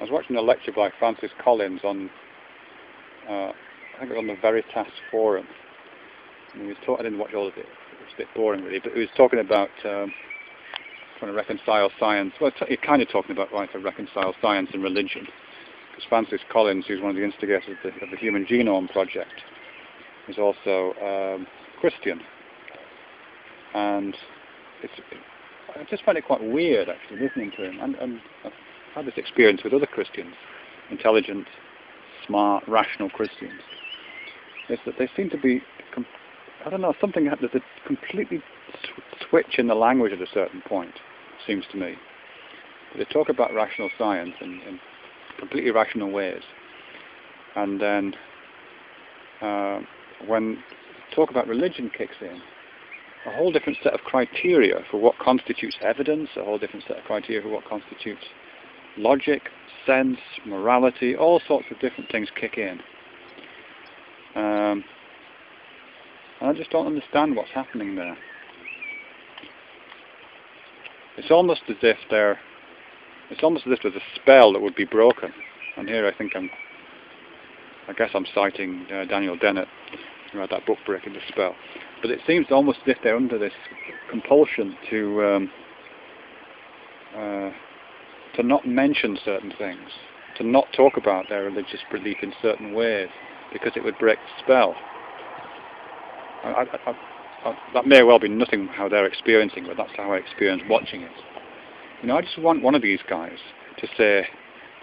was watching a lecture by Francis Collins on, I think it was on the Veritas Forum. And he was talking, I didn't watch all of it, it was a bit boring really, but he was talking about trying to reconcile science. Well, he's kind of talking about trying to reconcile science and religion. Because Francis Collins, who's one of the instigators of the Human Genome Project, is also Christian. And I just find it quite weird actually listening to him, and I've had this experience with other Christians, intelligent, smart, rational Christians, is that they seem to be, I don't know, something happens, there's a completely switch in the language at a certain point, seems to me. They talk about rational science in completely rational ways, and then when talk about religion kicks in, a whole different set of criteria for what constitutes evidence, a whole different set of criteria for what constitutes logic, sense, morality, all sorts of different things kick in. And I just don't understand what's happening there. It's almost as if there's a spell that would be broken. And here I guess I'm citing Daniel Dennett, who had that book Breaking the Spell. But it seems almost as if they're under this compulsion to not mention certain things, to not talk about their religious belief in certain ways, because it would break the spell. That may well be nothing how they're experiencing, but that's how I experience watching it. You know, I just want one of these guys to say,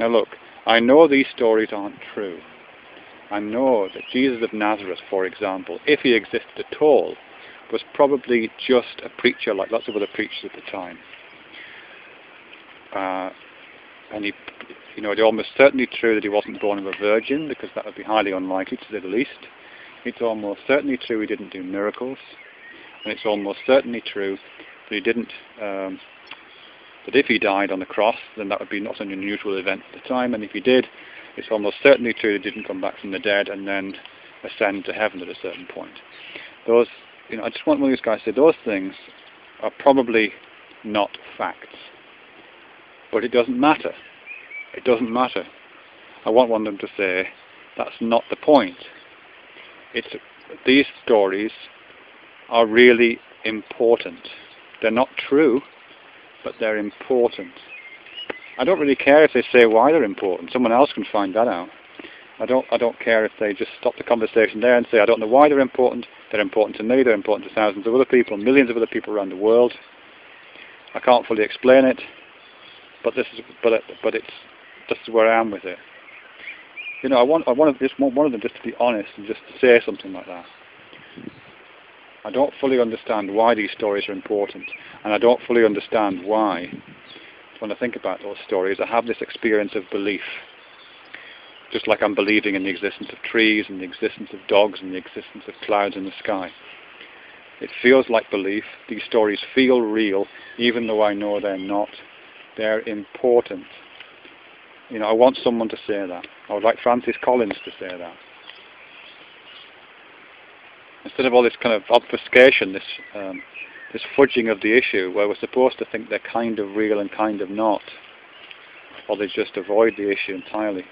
now look, I know these stories aren't true. I know that Jesus of Nazareth, for example, if he existed at all, was probably just a preacher like lots of other preachers at the time. And it's almost certainly true that he wasn't born of a virgin, because that would be highly unlikely, to say the least. It's almost certainly true he didn't do miracles, and it's almost certainly true that he didn't. That if he died on the cross, then that would be not an unusual event at the time, and if he did, it's almost certainly true he didn't come back from the dead and then ascend to heaven at a certain point. Those, I just want one of these guys to say those things are probably not facts, but it doesn't matter. It doesn't matter. I want one of them to say that's not the point. These stories are really important. They're not true, but they're important. I don't really care if they say why they're important. Someone else can find that out. I don't care if they just stop the conversation there and say, I don't know why they're important. They're important to me. They're important to thousands of other people, millions of other people around the world. I can't fully explain it, but this is where I am with it. I want one of them just to be honest and just to say something like that. I don't fully understand why these stories are important, and I don't fully understand why, when I think about those stories, I have this experience of belief. Just like I'm believing in the existence of trees, and the existence of dogs, and the existence of clouds in the sky. It feels like belief. These stories feel real, even though I know they're not. They're important. I want someone to say that. I would like Francis Collins to say that. Instead of all this kind of obfuscation, this fudging of the issue, where we're supposed to think they're kind of real and kind of not, or they just avoid the issue entirely.